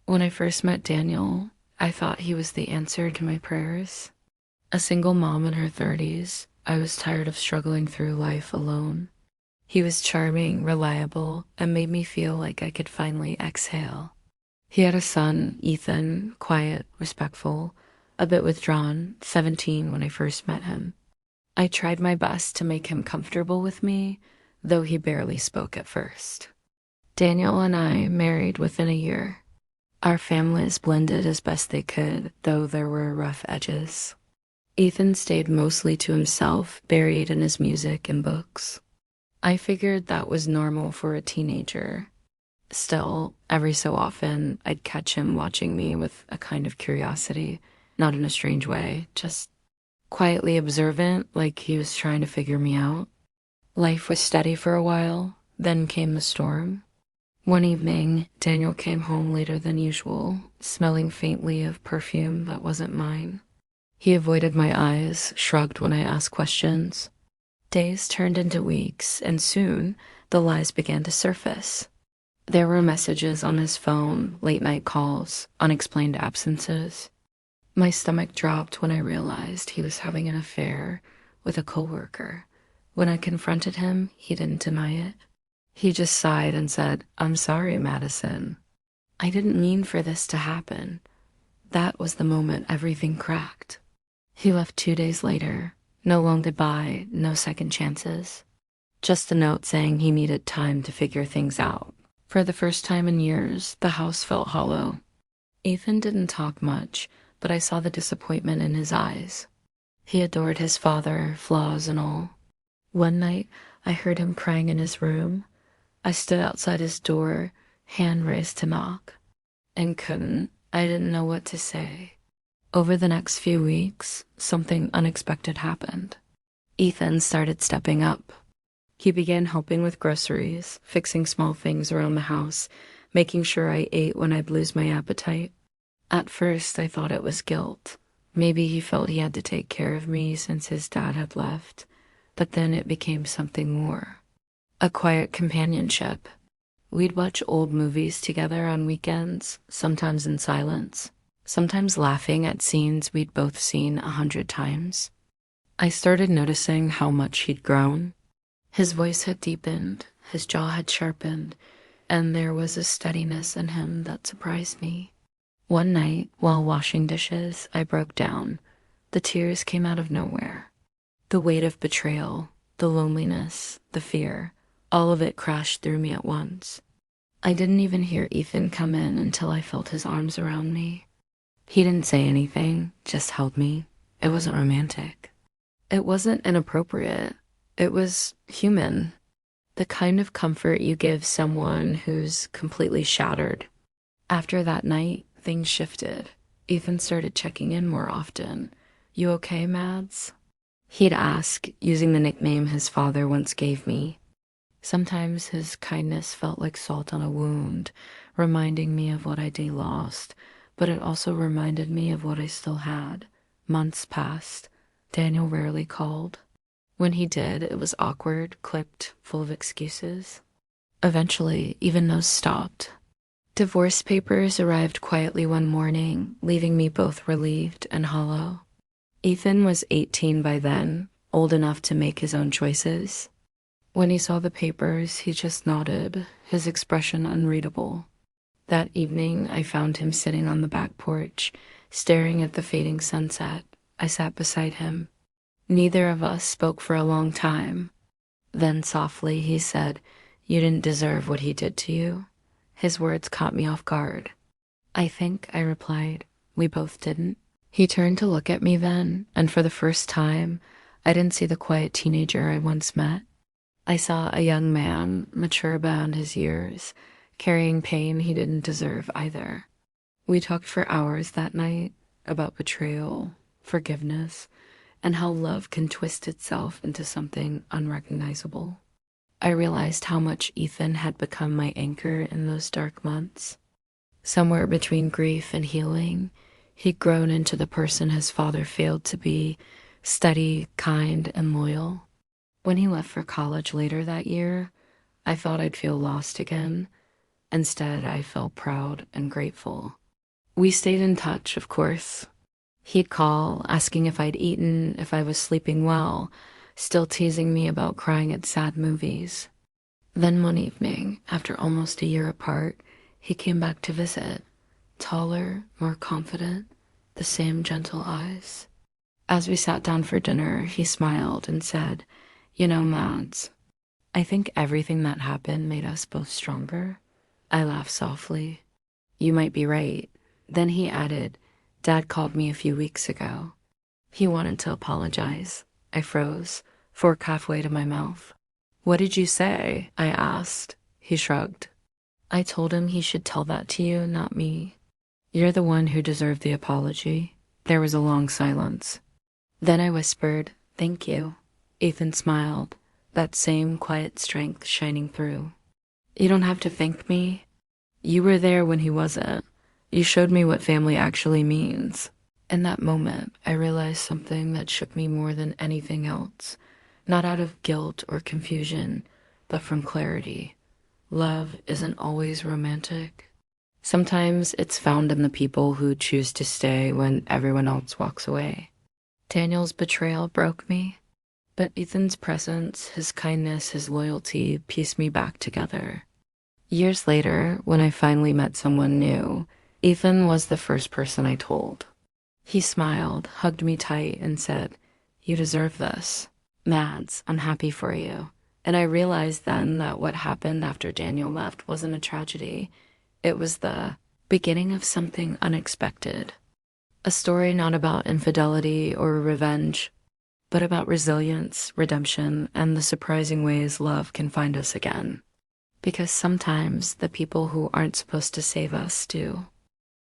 When I first met Daniel, I thought he was the answer to my prayers. A single mom in her 30s, I was tired of struggling through life alone. He was charming, reliable, and made me feel like I could finally exhale. He had a son, Ethan, quiet, respectful, a bit withdrawn, 17 when I first met him. I tried my best to make him comfortable with me, though he barely spoke at first. Daniel and I married within a year. Our families blended as best they could, though there were rough edges. Ethan stayed mostly to himself, buried in his music and books. I figured that was normal for a teenager. Still, every so often, I'd catch him watching me with a kind of curiosity, not in a strange way, just quietly observant, like he was trying to figure me out. Life was steady for a while, then came the storm. One evening, Daniel came home later than usual, smelling faintly of perfume that wasn't mine. He avoided my eyes, shrugged when I asked questions. Days turned into weeks, and soon the lies began to surface. There were messages on his phone, late-night calls, unexplained absences. My stomach dropped when I realized he was having an affair with a coworker. When I confronted him, he didn't deny it. He just sighed and said, "I'm sorry, Madison. I didn't mean for this to happen." That was the moment everything cracked. He left 2 days later. No long goodbye, no second chances. Just a note saying he needed time to figure things out. For the first time in years, the house felt hollow. Ethan didn't talk much, but I saw the disappointment in his eyes. He adored his father, flaws and all. One night, I heard him crying in his room. I stood outside his door, hand raised to knock, and couldn't. I didn't know what to say. Over the next few weeks, something unexpected happened. Ethan started stepping up. He began helping with groceries, fixing small things around the house, making sure I ate when I'd lose my appetite. At first, I thought it was guilt. Maybe he felt he had to take care of me since his dad had left. But then it became something more. A quiet companionship. We'd watch old movies together on weekends, sometimes in silence, sometimes laughing at scenes we'd both seen 100 times. I started noticing how much he'd grown. His voice had deepened, his jaw had sharpened, and there was a steadiness in him that surprised me. One night, while washing dishes, I broke down. The tears came out of nowhere. The weight of betrayal, the loneliness, the fear, all of it crashed through me at once. I didn't even hear Ethan come in until I felt his arms around me. He didn't say anything, just held me. It wasn't romantic. It wasn't inappropriate. It was human. The kind of comfort you give someone who's completely shattered. After that night, things shifted. Ethan started checking in more often. "You okay, Mads?" He'd ask, using the nickname his father once gave me. Sometimes his kindness felt like salt on a wound, reminding me of what I'd lost, but it also reminded me of what I still had. Months passed. Daniel rarely called. When he did, it was awkward, clipped, full of excuses. Eventually, even those stopped. Divorce papers arrived quietly one morning, leaving me both relieved and hollow. Ethan was 18 by then, old enough to make his own choices. When he saw the papers, he just nodded, his expression unreadable. That evening, I found him sitting on the back porch, staring at the fading sunset. I sat beside him. Neither of us spoke for a long time. Then softly he said, "You didn't deserve what he did to you." His words caught me off guard. "I think," I replied, "we both didn't." He turned to look at me then, and for the first time, I didn't see the quiet teenager I once met. I saw a young man, mature beyond his years, carrying pain he didn't deserve either. We talked for hours that night about betrayal, forgiveness, and how love can twist itself into something unrecognizable. I realized how much Ethan had become my anchor in those dark months. Somewhere between grief and healing, he'd grown into the person his father failed to be, steady, kind, and loyal. When he left for college later that year, I thought I'd feel lost again. Instead, I felt proud and grateful. We stayed in touch, of course. He'd call, asking if I'd eaten, if I was sleeping well, still teasing me about crying at sad movies. Then one evening, after almost a year apart, he came back to visit, taller, more confident, the same gentle eyes. As we sat down for dinner, he smiled and said, "You know, Mads, I think everything that happened made us both stronger." I laughed softly. "You might be right." Then he added, "Dad called me a few weeks ago. He wanted to apologize." I froze, fork halfway to my mouth. "What did you say?" I asked. He shrugged. "I told him he should tell that to you, not me. You're the one who deserved the apology." There was a long silence. Then I whispered, "Thank you." Ethan smiled, that same quiet strength shining through. "You don't have to thank me. You were there when he wasn't. You showed me what family actually means." In that moment, I realized something that shook me more than anything else, not out of guilt or confusion, but from clarity. Love isn't always romantic. Sometimes it's found in the people who choose to stay when everyone else walks away. Daniel's betrayal broke me, but Ethan's presence, his kindness, his loyalty pieced me back together. Years later, when I finally met someone new, Ethan was the first person I told. He smiled, hugged me tight, and said, "You deserve this. Mads, I'm happy for you." And I realized then that what happened after Daniel left wasn't a tragedy. It was the beginning of something unexpected. A story not about infidelity or revenge, but about resilience, redemption, and the surprising ways love can find us again. Because sometimes the people who aren't supposed to save us do.